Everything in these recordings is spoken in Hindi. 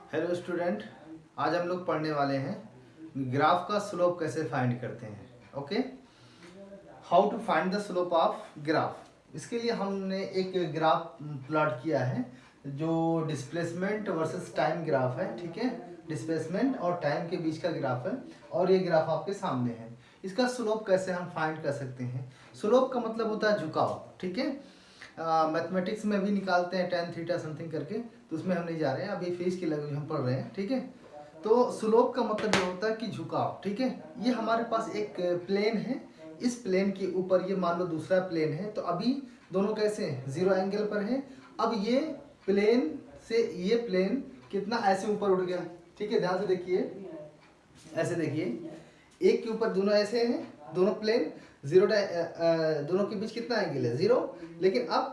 हेलो स्टूडेंट, आज हम लोग पढ़ने वाले हैं ग्राफ का स्लोप कैसे फाइंड करते हैं। Okay, how to find the slope of graph. इसके लिए हमने एक ग्राफ प्लॉट किया है जो डिस्प्लेसमेंट वर्सेस टाइम ग्राफ है। ठीक है, डिस्प्लेसमेंट और टाइम के बीच का ग्राफ है और ये ग्राफ आपके सामने है। इसका स्लोप कैसे हम फाइंड कर सकते हैं। स्लोप का मतलब होता है झुकाव। ठीक है, मैथमेटिक्स में भी निकालते हैं tan थीटा समथिंग करके, तो उसमें हम नहीं जा रहे हैं, अभी फेज की लैंग्वेज हम पढ़ रहे हैं। ठीक है, तो स्लोप का मतलब ये होता है कि झुकाव। ठीक है, ये हमारे पास एक प्लेन है, इस प्लेन के ऊपर ये मान लो दूसरा प्लेन है, तो अभी दोनों कैसे हैं, जीरो एंगल पर है। अब ये प्लेन से ये प्लेन कितना ऐसे ऊपर उठ गया। ठीक है, ध्यान से देखिए, ऐसे देखिए, एक के ऊपर दोनों ऐसे हैं, दोनों प्लेन जीरो, दोनों के बीच कितना एंगल है, जीरो। लेकिन अब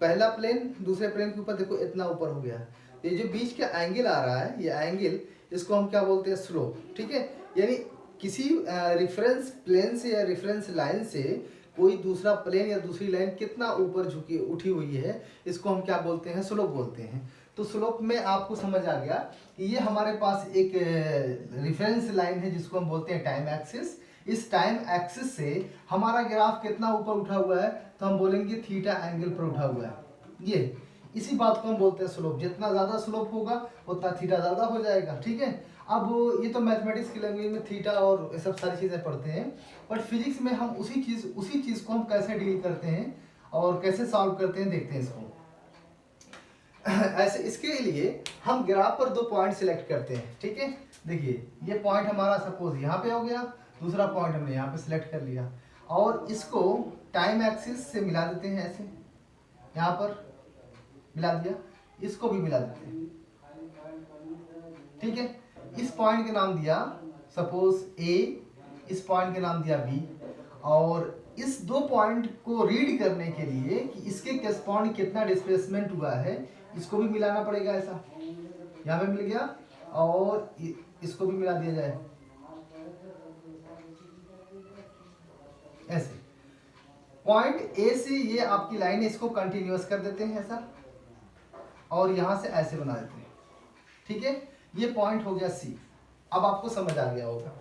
पहला प्लेन दूसरे प्लेन के ऊपर देखो इतना ऊपर हो गया। ये जो बीच का एंगल आ रहा है, ये एंगल, इसको हम क्या बोलते हैं, स्लोप। ठीक है, यानी किसी रेफरेंस प्लेन से या रेफरेंस लाइन से कोई दूसरा प्लेन या दूसरी लाइन कितना ऊपर झुकी उठी हुई है, इसको हम क्या बोलते हैं, स्लोप बोलते हैं। तो स्लोप में आपको समझ आ गया कि ये हमारे पास एक रेफरेंस लाइन है जिसको हम बोलते हैं टाइम एक्सिस। इस टाइम एक्सिस से हमारा ग्राफ कितना ऊपर उठा हुआ है, तो हम बोलेंगे थीटा एंगल पर उठा हुआ है। ये इसी बात को हम बोलते हैं स्लोप। जितना ज़्यादा स्लोप होगा उतना थीटा ज़्यादा हो जाएगा। ठीक है, अब ये तो मैथमेटिक्स की लैंग्वेज में थीटा और ये सब सारी चीज़ें पढ़ते हैं, बट फिजिक्स में हम उसी चीज़ को हम कैसे डील करते हैं और कैसे सॉल्व करते हैं, देखते हैं इसको। ऐसे इसके लिए हम ग्राफ पर दो पॉइंट सिलेक्ट करते हैं। ठीक है, देखिए ये पॉइंट हमारा सपोज यहाँ पे हो गया, दूसरा पॉइंट हमने यहाँ पे सिलेक्ट कर लिया और इसको टाइम एक्सिस से मिला देते हैं। ऐसे यहाँ पर मिला दिया, इसको भी मिला देते हैं। ठीक है, इस पॉइंट के नाम दिया सपोज ए, इस पॉइंट के नाम दिया बी, और इस दो पॉइंट को रीड करने के लिए कि इसके करस्पॉन्ड कितना डिस्प्लेसमेंट हुआ है, इसको भी मिलाना पड़ेगा। ऐसा यहाँ पे मिल गया और इसको भी मिला दिया जाए ऐसे। पॉइंट ए से ये आपकी लाइन है, इसको कंटिन्यूअस कर देते हैं ऐसा, और यहां से ऐसे बना देते हैं। ठीक है, ये पॉइंट हो गया सी। अब आपको समझ आ गया होगा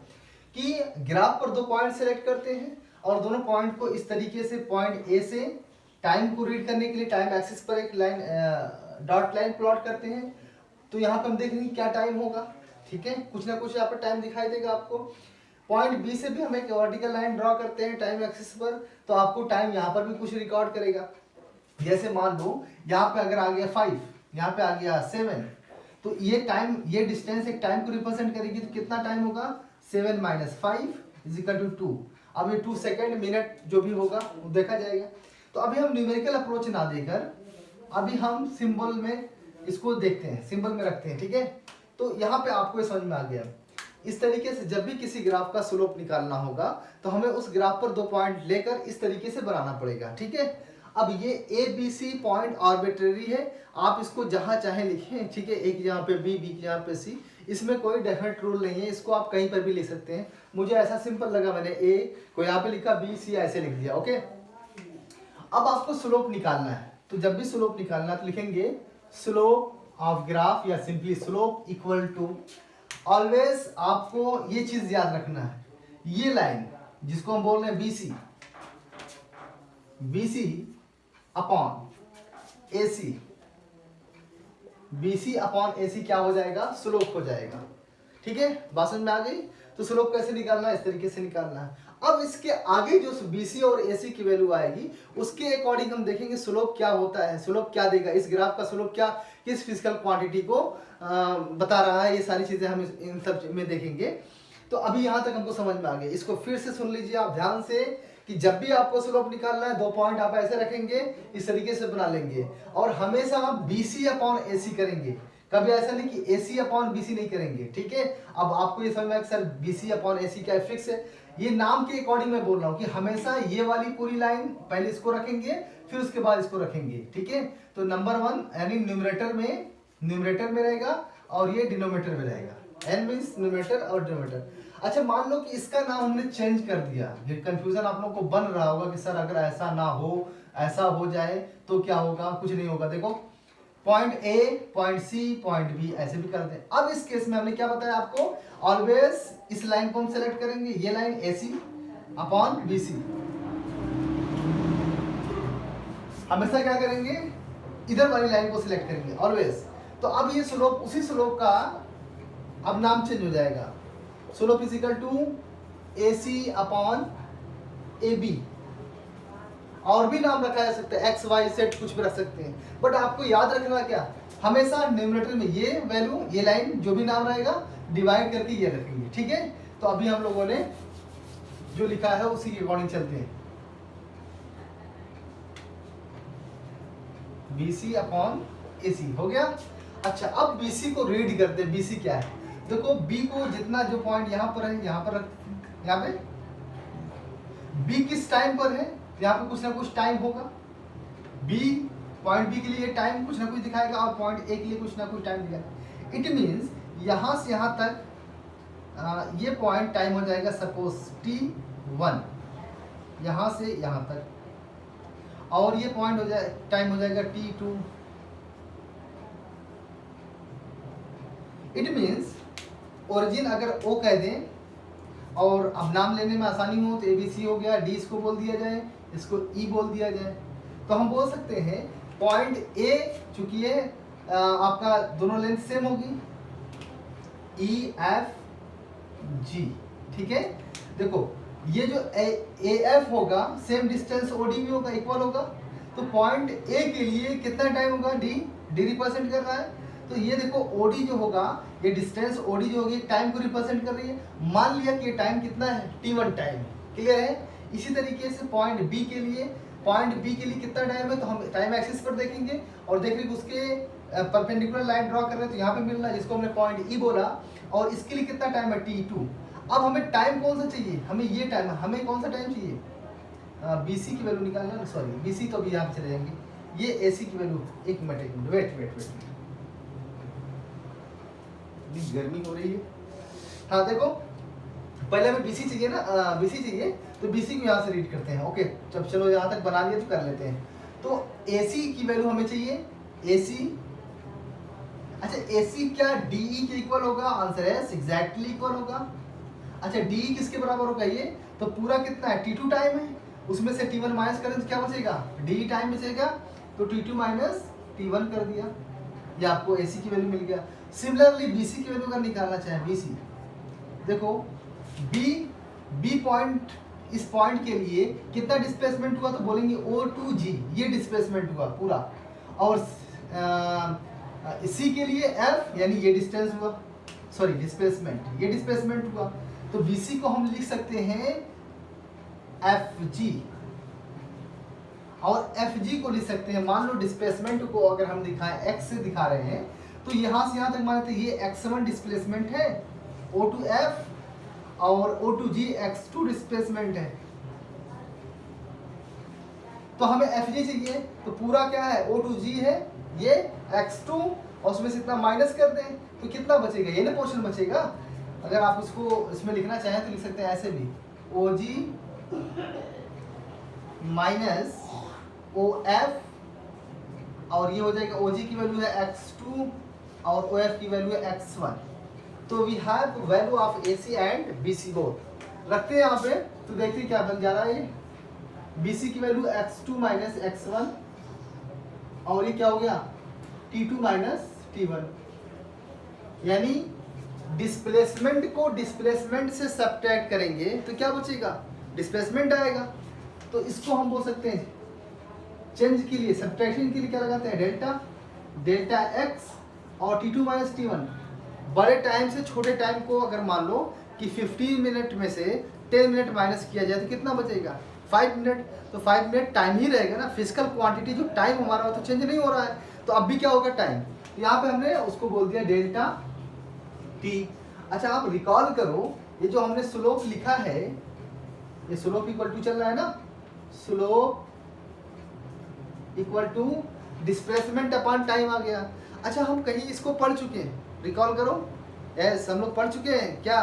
कि ग्राफ पर दो पॉइंट सेलेक्ट करते हैं और दोनों पॉइंट को इस तरीके से, पॉइंट ए से टाइम को रीड करने के लिए टाइम एक्सिस पर एक लाइन, डॉट लाइन प्लॉट करते हैं। तो यहाँ पर हम देखेंगे क्या टाइम होगा। ठीक है, कुछ ना कुछ यहाँ पर टाइम दिखाई देगा आपको। पॉइंट बी से भी हम एक वर्टिकल लाइन ड्रॉ करते हैं टाइम एक्सिस पर, तो आपको टाइम यहाँ पर भी कुछ रिकॉर्ड करेगा। जैसे मान लो यहाँ पे अगर आ गया 5, यहाँ पे आ गया 7, तो ये टाइम, ये डिस्टेंस एक टाइम को रिप्रेजेंट करेगी, तो कितना टाइम होगा, 7 - 5 = 2। अब ये 2 सेकेंड मिनट जो भी होगा वो देखा जाएगा। तो अभी हम न्यूमेरिकल अप्रोच ना देकर अभी हम सिंबल में इसको देखते हैं, सिंबल में रखते हैं। ठीक है, तो यहाँ पे आपको समझ में आ गया। इस तरीके से जब भी किसी ग्राफ का स्लोप निकालना होगा तो हमें उस ग्राफ पर दो पॉइंट लेकर इस तरीके से बनाना पड़ेगा। ठीक है, अब ये A B C point arbitrary है, आप इसको जहां चाहे लिखें। ठीक है, एक यहाँ पे बी, बी यहाँ पे सी, इसमें कोई डेफिनेट रूल नहीं है, इसको आप कहीं पर भी लिख सकते हैं। मुझे ऐसा सिंपल लगा, मैंने ए को यहाँ पे लिखा, बी सी ऐसे लिख दिया। ओके, अब आपको स्लोप निकालना है, तो जब भी स्लोप निकालना है तो लिखेंगे स्लोप ऑफ ग्राफ या simply slope equal to, always आपको ये चीज याद रखना है, ये लाइन जिसको हम बोल रहे हैं BC, BC upon AC, BC upon AC क्या हो जाएगा, स्लोप हो जाएगा। ठीक है, बात समझ में आ गई। तो स्लोप कैसे निकालना है, इस तरीके से निकालना है। अब इसके आगे जो बीसी और एसी की वैल्यू आएगी उसके अकॉर्डिंग हम देखेंगे स्लोप क्या होता है, स्लोप क्या देगा, इस ग्राफ का स्लोप क्या किस फिजिकल क्वांटिटी को बता रहा है, ये सारी चीजें हम इन सब में देखेंगे। तो अभी यहाँ तक हमको समझ में आ गया। इसको फिर से सुन लीजिए आप ध्यान से कि जब भी आपको स्लोप निकालना है, दो पॉइंट आप ऐसे रखेंगे, इस तरीके से बना लेंगे, और हमेशा आप बीसी अपॉन एसी करेंगे, कभी ऐसा नहीं कि एसी अपॉन बीसी नहीं करेंगे। ठीक है, अब आपको ये समझ में आया सर बीसी अपॉन एसी क्या फिक्स है, ये नाम के अकॉर्डिंग मैं बोल रहा हूँ कि हमेशा ये वाली पूरी लाइन पहले इसको रखेंगे फिर उसके बाद इसको रखेंगे। ठीक है, तो नंबर 1 यानी न्यूमरेटर में रहेगा और ये डिनोमिनेटर में रहेगा। एन मीन्स न्यूमरेटर और डिनोमिनेटर। अच्छा, मान लो कि इसका नाम हमने चेंज कर दिया, ये कंफ्यूजन आप लोग को बन रहा होगा कि सर अगर ऐसा ना हो, ऐसा हो जाए तो क्या होगा, कुछ नहीं होगा। देखो point A, point C, point B, ऐसे भी करते हैं। अब इस केस में हमने क्या बताया आपको, ऑलवेज इस लाइन को हम सेलेक्ट करेंगे, ये लाइन ए सी अपॉन बी सी। हमेशा क्या करेंगे, इधर वाली लाइन को सिलेक्ट करेंगे ऑलवेज। तो अब ये स्लोप, उसी स्लोप का अब नाम चेंज हो जाएगा, slope is equal to A C upon A B. और भी नाम रखा जा सकता है, एक्स वाई जेड कुछ भी रख सकते हैं, बट आपको याद रखना क्या, हमेशा न्यूमरेटर में ये वैल्यू, ये लाइन जो भी नाम रहेगा डिवाइड करके ये रखेंगे, ठीक है। तो अभी हम लोगों ने जो लिखा है उसी के अकॉर्डिंग चलते हैं, BC अपॉन AC हो गया। अच्छा, अब BC को रीड करते हैं, BC क्या है। देखो B को जितना जो पॉइंट यहाँ पर है, यहाँ पर रख, यहाँ पे B किस टाइम पर है, यहाँ पे कुछ ना कुछ टाइम होगा। B, पॉइंट B के लिए टाइम कुछ ना कुछ दिखाएगा और पॉइंट A के लिए कुछ ना कुछ टाइम दिखाएगा। इट मीन्स यहाँ से यहाँ तक ये पॉइंट टाइम हो जाएगा सपोज T1, यहाँ से यहाँ तक, और ये पॉइंट हो जाए टाइम हो जाएगा T2। इट मीन्स ओरिजिन अगर O कह दें और अब नाम लेने में आसानी हो तो ABC हो गया, D इसको बोल दिया जाए, इसको E बोल दिया जाए, तो हम बोल सकते हैं पॉइंट A, चूंकि ये आपका दोनों लेंथ सेम होगी, EFG, ठीक है। देखो ये जो AF होगा सेम डिस्टेंस OD भी होगा, इक्वल होगा। तो पॉइंट A के लिए कितना टाइम होगा, D रिप्रेजेंट कर रहा है, तो ये देखो OD जो होगा, ये डिस्टेंस OD जो होगी टाइम को रिप्रेजेंट कर रही है। मान लिया कि टाइम कितना है, T1 टाइम, क्लियर है। इसी तरीके से पॉइंट B के लिए कितना टाइम है, तो हम टाइम एक्सिस पर देखेंगे और देखेंगे उसके परपेंडिकुलर लाइन ड्रॉ कर रहे हैं, तो यहाँ पे मिल रहा है जिसको हमने पॉइंट E बोला, और इसके लिए कितना टाइम है, T2। अब हमें टाइम कौन सा चाहिए, हमें ये टाइम, हमें कौन सा टाइम चाहिए, BC की वैल्यू निकालना, सॉरी BC तो अभी यहाँ पे चले जाएंगे, ये AC की वैल्यू, एक मिनट वेट, गर्मी हो रही है। हाँ देखो, पहले हमें BC चाहिए ना, BC चाहिए, तो BC को यहाँ से रीड करते हैं। ओके, जब चलो यहाँ तक बना लिया तो कर लेते हैं। तो AC की वैल्यू हमें चाहिए, AC, अच्छा AC क्या DE के इक्वल होगा, आंसर है एग्जैक्टली इक्वल होगा। अच्छा DE किसके बराबर होगा, ये तो पूरा कितना है, T2 टाइम है, उसमें से T1 माइनस करें तो क्या बचेगा, DE टाइम बचेगा, तो T2 माइनस T1 कर दिया, ये आपको AC की वैल्यू मिल गया। सिमिलरली BC की वैल्यू अगर निकालना चाहें, BC देखो B पॉइंट, इस पॉइंट के लिए कितना डिस्प्लेसमेंट हुआ, तो बोलेंगे O2G, ये डिस्प्लेसमेंट हुआ पूरा, और C के लिए F यानी ये डिस्टेंस हुआ, सॉरी डिस्प्लेसमेंट, ये डिस्प्लेसमेंट हुआ। तो BC को हम लिख सकते हैं FG, और FG को लिख सकते हैं, मान लो डिस्प्लेसमेंट को अगर हम दिखाएं X से दिखा रहे हैं, तो यहाँ से यहाँ तक मानते हैं ये X1 डिस्प्लेसमेंट है, O2F, और O2G X2 डिस्प्लेसमेंट है। तो हमें FG चाहिए, तो पूरा क्या है, O2G है, ये X2, और उसमें से इतना माइनस कर दें तो कितना बचेगा, ये ना पोर्शन बचेगा। अगर आप उसको इसमें लिखना चाहें तो लिख सकते हैं ऐसे भी, OG माइनस OF, और ये हो जाएगा OG की वैल्यू है X2 और OF की वैल्यू है X1। तो we have value of AC and BC both, रखते हैं यहाँ पे, तो देखते हैं क्या बन जा रहा है। ये BC की वैल्यू X2 माइनस X1, और ये क्या हो गया, T2 माइनस T1, यानी डिस्प्लेसमेंट को डिस्प्लेसमेंट से सब्ट्रैक्ट करेंगे तो क्या बचेगा, डिस्प्लेसमेंट आएगा। तो इसको हम बोल सकते हैं चेंज के लिए, सब्ट्रैक्शन के लिए क्या लगाते हैं, डेल्टा X, और T2 माइनस T1, बड़े टाइम से छोटे टाइम को अगर मान लो कि 15 मिनट में से 10 मिनट माइनस किया जाए तो कितना बचेगा, 5 मिनट। तो 5 मिनट टाइम ही रहेगा ना, फिजिकल क्वांटिटी जो टाइम हमारा हो तो चेंज नहीं हो रहा है, तो अब भी क्या होगा टाइम, यहाँ पे हमने उसको बोल दिया डेल्टा T। अच्छा आप रिकॉल करो, ये जो हमने स्लोप लिखा है, ये स्लोप इक्वल टू चल रहा है ना, slope equal to displacement upon time आ गया। अच्छा हम कहीं इसको पढ़ चुके हैं, रिकॉल करो, यस हम लोग पढ़ चुके हैं क्या,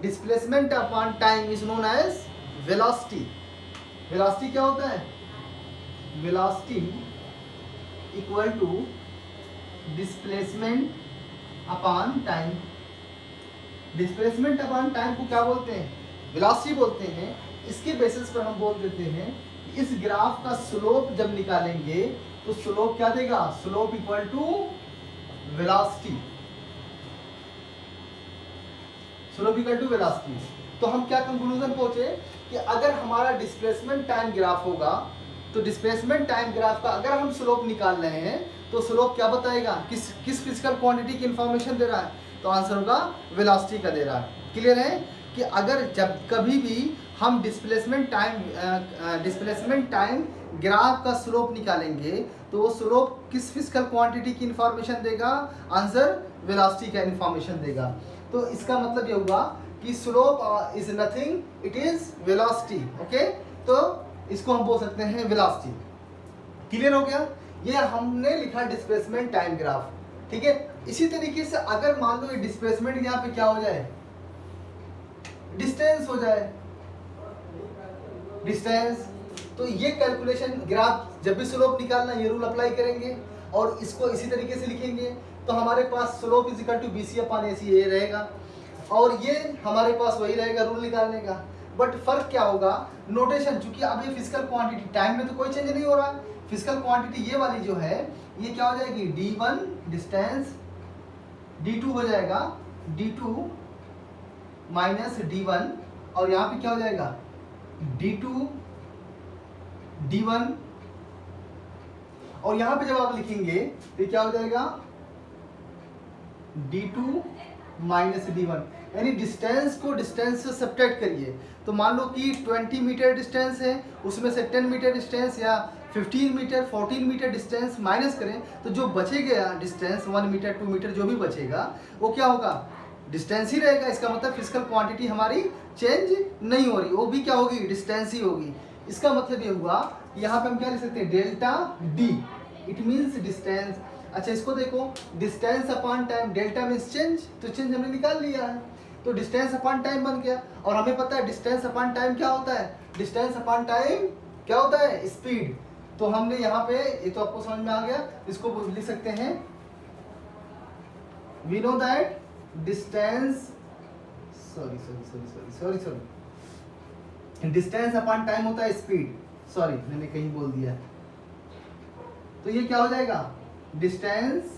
displacement upon time is known as velocity. Velocity क्या होता है, velocity equal to displacement upon time. Displacement upon time को क्या बोलते हैं? वेलोसिटी बोलते हैं। इसके बेसिस पर हम बोल देते हैं इस ग्राफ का स्लोप जब निकालेंगे तो स्लोप क्या देगा? Slope equal to velocity. Slope equal to velocity. तो हम क्या कंक्लूजन पहुंचे कि अगर हमारा डिस्प्लेसमेंट टाइम ग्राफ होगा तो डिस्प्लेसमेंट टाइम ग्राफ का अगर हम स्लोप निकाल रहे हैं तो स्लोप क्या बताएगा? किस फिजिकल क्वांटिटी की इंफॉर्मेशन दे रहा है? तो आंसर होगा वेलोसिटी का दे रहा है। क्लियर है कि अगर जब कभी भी हम डिस्प्लेसमेंट टाइम ग्राफ का स्लोप निकालेंगे तो वो स्लोप किस फिजिकल क्वांटिटी की इंफॉर्मेशन देगा? आंसर वेलोसिटी का इंफॉर्मेशन देगा। तो इसका मतलब ये होगा कि slope is nothing, it is velocity. Okay, तो इसको हम बोल सकते हैं वेलोसिटी। क्लियर हो गया? ये हमने लिखा डिस्प्लेसमेंट टाइम ग्राफ। ठीक है, इसी तरीके से अगर मान लो ये डिस्प्लेसमेंट यहाँ पे क्या हो जाए? डिस्टेंस हो जाए, डिस्टेंस। तो ये कैलकुलेशन ग्राफ जब भी स्लोप निकालना ये रूल अप्लाई करेंगे और इसको इसी तरीके से लिखेंगे तो हमारे पास slope is equal to BC upon AC ये रहेगा और ये हमारे पास वही रहेगा रूल निकालने का। बट फर्क क्या होगा? नोटेशन, चूंकि अब ये फिजिकल क्वांटिटी टाइम में तो कोई चेंज नहीं हो रहा। फिजिकल क्वांटिटी ये वाली जो है ये क्या हो जाएगी? D1 डिस्टेंस, D2 हो जाएगा D2 माइनस D1 और यहाँ पे क्या हो जाएगा? D2 D1 और यहाँ पे जब आप लिखेंगे तो क्या हो जाएगा? D2 minus D1। यानी डिस्टेंस को डिस्टेंस से सब्ट्रैक्ट करिए। तो मान लो कि 20 मीटर डिस्टेंस है, उसमें से 10 मीटर डिस्टेंस या 15 मीटर 14 मीटर डिस्टेंस माइनस करें तो जो बचेगा डिस्टेंस 1 मीटर 2 मीटर जो भी बचेगा वो क्या होगा? डिस्टेंस ही रहेगा। इसका मतलब फिजिकल क्वांटिटी हमारी चेंज नहीं हो रही, वो भी क्या होगी? डिस्टेंस ही होगी। इसका मतलब ये हुआ यहाँ पे हम क्या लिख सकते हैं? Delta D, it means distance. अच्छा, इसको देखो, distance upon time, delta means change, तो चेंज हमने निकाल लिया है तो डिस्टेंस अपॉन टाइम बन गया। और हमें पता है डिस्टेंस अपॉन टाइम क्या होता है? डिस्टेंस अपॉन टाइम क्या होता है? स्पीड। तो हमने यहाँ पे, ये तो आपको समझ में आ गया, इसको लिख सकते हैं we know that distance, distance upon time होता है स्पीड। सॉरी, मैंने कहीं बोल दिया। तो ये क्या हो जाएगा? Distance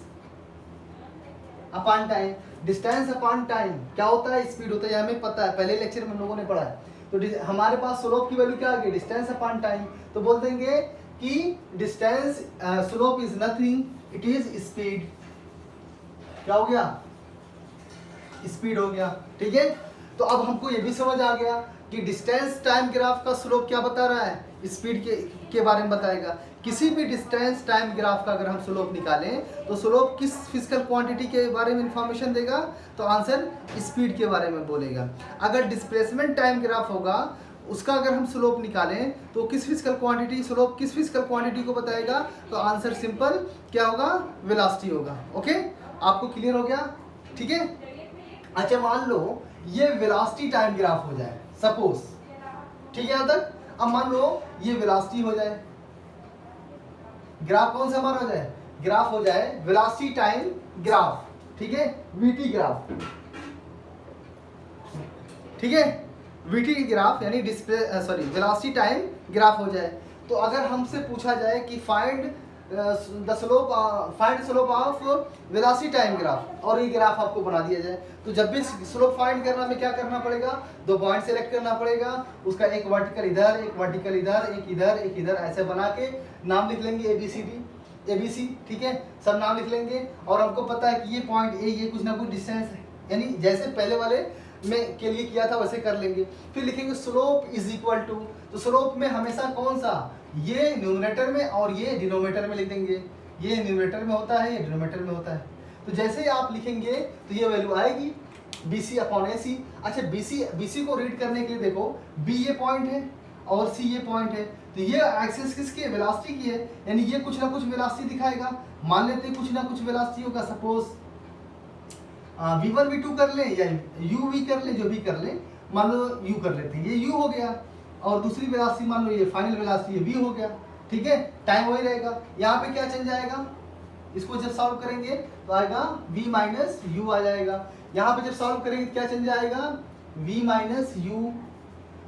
upon time. Distance upon time क्या होता है? स्पीड होता है, हमें पता है, पहले लेक्चर में हम लोगों ने पढ़ा है। तो हमारे पास स्लोप की वैल्यू क्या आ गई? Distance upon time. तो बोल देंगे कि distance slope is nothing, it is speed. क्या हो गया? स्पीड हो गया। ठीक है, तो अब हमको ये भी समझ आ गया कि डिस्टेंस टाइम ग्राफ का स्लोप क्या बता रहा है? स्पीड के बारे में बताएगा। किसी भी डिस्टेंस टाइम ग्राफ का अगर हम स्लोप निकालें तो स्लोप किस फिजिकल क्वांटिटी के बारे में इंफॉर्मेशन देगा? तो आंसर स्पीड के बारे में बोलेगा। अगर डिस्प्लेसमेंट टाइम ग्राफ होगा उसका अगर हम स्लोप निकालें तो किस फिजिकल क्वांटिटी, स्लोप किस फिजिकल क्वांटिटी को बताएगा? तो आंसर सिंपल क्या होगा? वेलोसिटी होगा। ओके, आपको क्लियर हो गया? ठीक है। अच्छा, मान लो ये वेलोसिटी टाइम ग्राफ हो जाए सपोज, ठीक है यहाँ तक। अब मान लो ये वेलोसिटी हो जाए, ग्राफ कौन सा हमारा हो जाए? ग्राफ हो जाए वेलोसिटी टाइम ग्राफ, ठीक है, VT ग्राफ, ठीक है, VT ग्राफ यानी वेलोसिटी टाइम ग्राफ हो जाए। तो अगर हमसे पूछा जाए कि find slope of velocity time graph और ये ग्राफ आपको बना दिया जाए, तो जब भी स्लोप फाइंड करना में क्या करना पड़ेगा? 2 पॉइंट सेलेक्ट करना पड़ेगा, उसका एक वर्टिकल इधर, एक वर्टिकल इधर, एक इधर, एक इधर, ऐसे बना के नाम लिख लेंगे ABC, ठीक है, सब नाम लिख लेंगे। और हमको पता है कि ये पॉइंट A, ये कुछ ना कुछ डिस्टेंस है, यानी जैसे पहले वाले में के लिए किया था वैसे कर लेंगे। फिर लिखेंगे स्लोप इज इक्वल टू, तो स्लोप में हमेशा कौन सा? ये न्यूमरेटर में और ये डिनोमिनेटर में लिख देंगे। ये न्यूमरेटर में होता है, ये डिनोमिनेटर में होता है। तो जैसे ही आप लिखेंगे तो ये वैल्यू आएगी BC अपॉन AC। अच्छा, BC को रीड करने के लिए देखो, B ये पॉइंट है और C ये पॉइंट है, तो ये एक्सिस किसकी है? वेलोसिटी की है, यानी ये कुछ ना कुछ वेलोसिटी दिखाएगा। मान लेते हैं कुछ ना कुछ वेलोसिटी होगा, सपोज V1 V2 कर ले या UV कर ले, जो भी कर ले, मान लो U कर लेते हैं, ये U हो गया और दूसरी वेलोसिटी मान लो ये फाइनल वेलोसिटी ये V हो गया। ठीक है, टाइम वही रहेगा। यहाँ पे क्या चेंज आएगा? इसको जब सॉल्व करेंगे तो आएगा v माइनस यू आ जाएगा। यहाँ पे जब सॉल्व करेंगे तो क्या चेंज आएगा, v माइनस यू।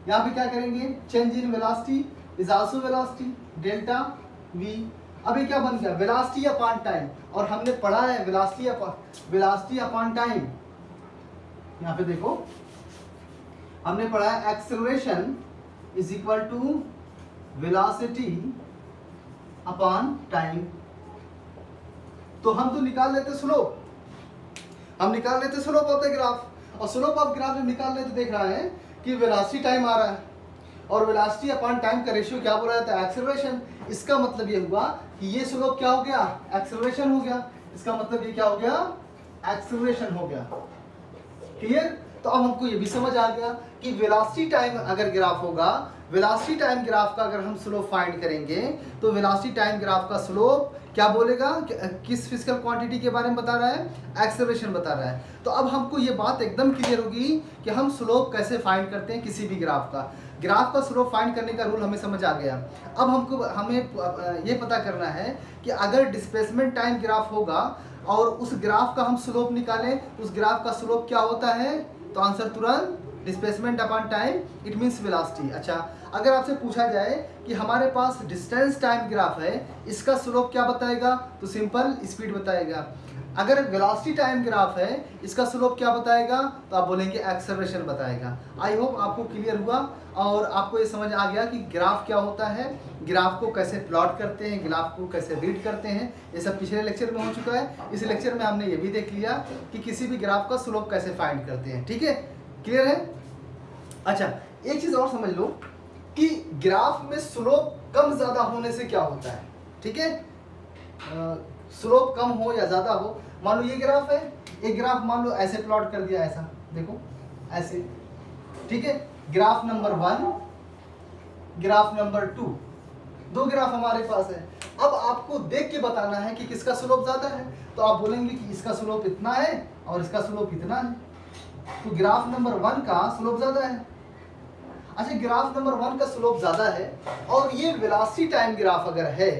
यहाँ पे क्या करेंगे, change in velocity is also velocity delta v। अब ये क्या बन गया, वेलोसिटी अपॉन टाइम, और हमने पढ़ा है वेलोसिटी अपॉन टाइम। यहाँ पे देखो हमने पढ़ा है acceleration is equal to velocity upon time. तो हम तो निकाल लेते स्लोप, हम निकाल लेते स्लोप ऑफ द ग्राफ, और स्लोप ऑफ ग्राफ जब निकाल लेते देख रहा है कि वेलोसिटी टाइम आ रहा है, और वेलोसिटी अपॉन टाइम का रेशियो क्या बोला जाता है, एक्सेलरेशन। इसका मतलब ये हुआ कि ये स्लोप क्या हो गया, एक्सेलरेशन हो गया। इसका मतलब ये क्या हो गया, एक्सेलरेशन हो गया। क्लियर। तो अब हमको ये भी समझ आ गया कि वेलोसिटी टाइम अगर ग्राफ होगा, वेलोसिटी टाइम ग्राफ का अगर हम स्लोप फाइंड करेंगे तो वेलोसिटी टाइम ग्राफ का स्लोप क्या बोलेगा, किस फिजिकल क्वांटिटी के बारे में बता रहा है, एक्सेलरेशन बता रहा है। तो अब हमको ये बात एकदम क्लियर होगी कि हम स्लोप कैसे फाइंड करते हैं किसी भी ग्राफ का। ग्राफ का स्लोप फाइंड करने का रूल हमें समझ आ गया। अब हमें ये पता करना है कि अगर डिस्प्लेसमेंट टाइम ग्राफ होगा और उस ग्राफ का हम स्लोप निकालें तो उस ग्राफ का स्लोप क्या होता है, तो आंसर तुरंत displacement upon time it means velocity. अच्छा, अगर आपसे पूछा जाए कि हमारे पास डिस्टेंस टाइम ग्राफ है, इसका स्लोप क्या बताएगा, तो सिंपल स्पीड बताएगा। अगर वेलोसिटी टाइम ग्राफ है, इसका स्लोप क्या बताएगा, तो आप बोलेंगे एक्सेलरेशन बताएगा। आई होप आपको क्लियर हुआ और आपको ये समझ आ गया कि ग्राफ क्या होता है, ग्राफ को कैसे प्लॉट करते हैं, ग्राफ को कैसे रीड करते हैं। ये सब पिछले लेक्चर में हो चुका है। इस लेक्चर में हमने ये भी देख लिया कि किसी भी ग्राफ का स्लोप कैसे फाइंड करते हैं। ठीक है, क्लियर है। अच्छा, एक चीज़ और समझ लो कि ग्राफ में स्लोप कम ज़्यादा होने से क्या होता है। ठीक है, स्लोप कम हो या ज़्यादा हो, मान लो ये ग्राफ है, एक ग्राफ मान लो ऐसे प्लॉट कर दिया, ऐसा देखो ऐसे। ठीक है, ग्राफ नंबर 1, ग्राफ नंबर 2, दो ग्राफ हमारे पास है। अब आपको देख के बताना है कि किसका स्लोप ज़्यादा है, तो आप बोलेंगे कि इसका स्लोप इतना है और इसका स्लोप इतना है, तो ग्राफ नंबर 1 का स्लोप ज़्यादा है। अच्छा, ग्राफ नंबर 1 का स्लोप ज़्यादा है और ये वेलोसिटी टाइम ग्राफ अगर है,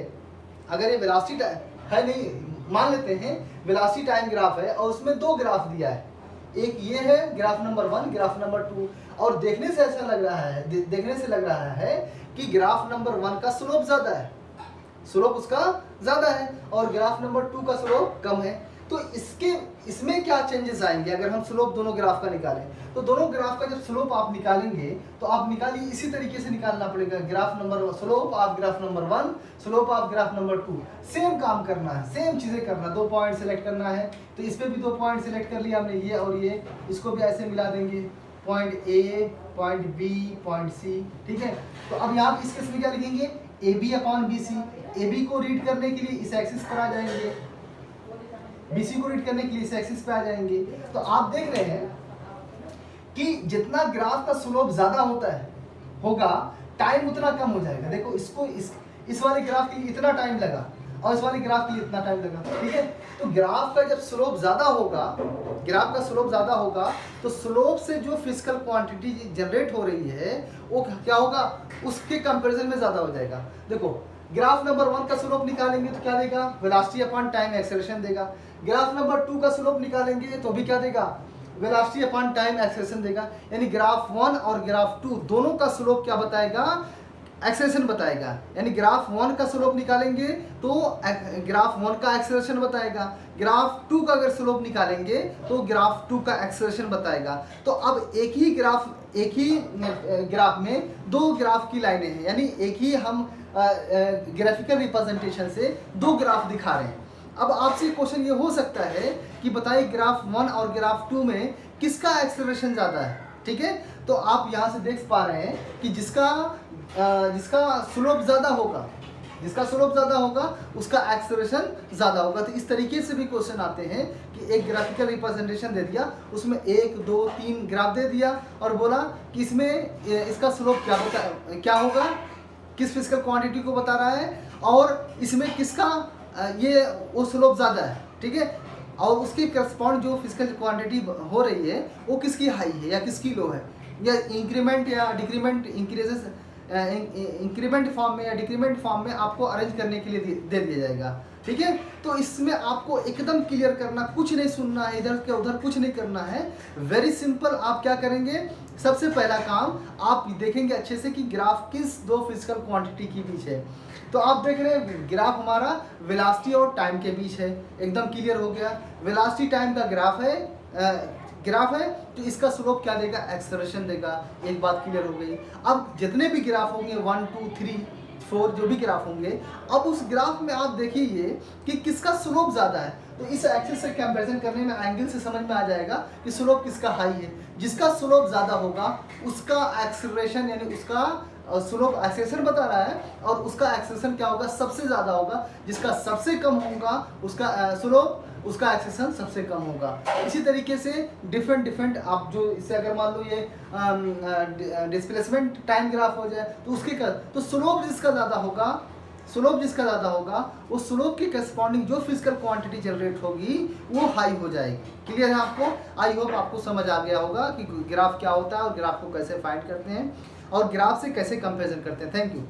अगर ये वेलोसिटी टाइम है, नहीं मान लेते हैं वेलोसिटी टाइम ग्राफ है और उसमें दो ग्राफ दिया है, एक ये है ग्राफ नंबर 1, ग्राफ नंबर 2, और देखने से ऐसा लग रहा है, देखने से लग रहा है कि ग्राफ नंबर 1 का स्लोप ज़्यादा है, स्लोप उसका ज़्यादा है, और ग्राफ नंबर 2 का स्लोप कम है। तो इसमें क्या चेंजेस आएंगे अगर हम स्लोप दोनों ग्राफ का निकालें, तो दोनों ग्राफ का जब स्लोप आप निकालेंगे तो आप निकालिए इसी तरीके से निकालना पड़ेगा। Graph number slope of graph number 1, slope of graph number 2, same काम करना है, सेम चीज़ें करना, दो पॉइंट सेलेक्ट करना है। तो इस पर भी दो पॉइंट सेलेक्ट कर लिया हमने, ये और ये, इसको भी ऐसे मिला देंगे, point A, point B, point C. ठीक है, तो अब यहाँ इस केस में क्या लिखेंगे, A B upon B C. A B को रीड करने के लिए इस एक्सिस पर आ जाएंगे, बीसी को रीड करने के लिए इस एक्सिस पे आ जाएंगे। तो आप देख रहे हैं कि जितना ग्राफ का स्लोप ज्यादा होगा, टाइम उतना कम हो जाएगा। देखो इसको इस वाले ग्राफ के लिए इतना टाइम लगा और इस वाले ग्राफ के लिए इतना टाइम लगा। ठीक है, तो ग्राफ का जब स्लोप ज्यादा होगा, ग्राफ का स्लोप ज्यादा होगा तो स्लोप से जो फिजिकल क्वांटिटी जनरेट हो रही है वो क्या होगा, उसके कंपेरिजन में ज्यादा हो जाएगा। देखो ग्राफ नंबर 1 का स्लोप निकालेंगे तो क्या देगा, वेलोसिटी अपॉन टाइम एक्सेलरेशन देगा। ग्राफ नंबर 2 का स्लोप निकालेंगे तो भी क्या देगा, वेलोसिटी अपॉन टाइम एक्सेलरेशन देगा। यानी ग्राफ 1 और ग्राफ 2 दोनों का स्लोप क्या बताएगा, एक्सेलरेशन बताएगा। यानी ग्राफ 1 का स्लोप निकालेंगे तो ग्राफ 1 का एक्सेलरेशन बताएगा, ग्राफ 2 का अगर स्लोप निकालेंगे तो ग्राफ 2 का एक्सेलरेशन बताएगा। तो अब एक ही ग्राफ में दो ग्राफ की लाइनें हैं, यानी एक ही हम ग्राफिकल रिप्रेजेंटेशन से दो ग्राफ दिखा रहे हैं। अब आपसे क्वेश्चन ये हो सकता है कि बताइए ग्राफ 1 और ग्राफ 2 में किसका एक्सेलरेशन ज़्यादा है। ठीक है, तो आप यहाँ से देख पा रहे हैं कि जिसका स्लोप ज़्यादा होगा, जिसका स्लोप ज़्यादा होगा उसका एक्सेलरेशन ज़्यादा होगा। तो इस तरीके से भी क्वेश्चन आते हैं कि एक ग्राफिकल रिप्रेजेंटेशन दे दिया, उसमें 1 2 3 ग्राफ दे दिया और बोला कि इसमें इसका स्लोप क्या होगा, किस फिजिकल क्वांटिटी को बता रहा है और इसमें किसका ये वो स्लोप ज़्यादा है। ठीक है, और उसके करस्पॉन्ड जो फिजिकल क्वांटिटी हो रही है वो किसकी हाई है या किसकी लो है, या इंक्रीमेंट या डिक्रीमेंट, इंक्रीमेंट फॉर्म में या डिक्रीमेंट फॉर्म में आपको अरेंज करने के लिए दे दिया जाएगा। ठीक है। तो इसमें आपको एकदम क्लियर करना, कुछ नहीं सुनना है, इधर के उधर कुछ नहीं करना है। Very simple. आप क्या करेंगे, सबसे पहला काम आप देखेंगे अच्छे से कि ग्राफ किस दो फिजिकल क्वांटिटी के बीच है। तो आप देख रहे हैं ग्राफ हमारा वेलोसिटी और टाइम के बीच है, एकदम क्लियर हो गया। वेलोसिटी टाइम का ग्राफ है तो इसका स्लोप क्या देगा, एक्सेलरेशन देगा। एक बात क्लियर हो गई। अब जितने भी ग्राफ होंगे 1 2 3 4 जो भी ग्राफ होंगे, अब उस ग्राफ में आप देखिए कि किसका स्लोप ज़्यादा है। तो इस एक्सिस से कंपैरिजन करने में एंगल से समझ में आ जाएगा कि स्लोप किसका हाई है। जिसका स्लोप ज़्यादा होगा उसका एक्सेलरेशन यानी उसका स्लोप एक्सेलरेशन बता रहा है, और उसका एक्सेलरेशन क्या होगा, सबसे ज़्यादा होगा। जिसका सबसे कम होगा उसका स्लोप, उसका एक्सेलरेशन सबसे कम होगा। इसी तरीके से डिफरेंट आप जो इससे अगर मान लो ये डिस्प्लेसमेंट टाइम ग्राफ हो जाए तो उसके तो स्लोप जिसका ज़्यादा होगा उस स्लोप के करस्पॉन्डिंग जो फिजिकल क्वांटिटी जनरेट होगी वो हाई हो जाएगी। क्लियर है आपको? आई होप आपको समझ आ गया होगा कि ग्राफ क्या होता है और ग्राफ को कैसे फाइंड करते हैं और ग्राफ से कैसे कंपेरिजन करते हैं। Thank you.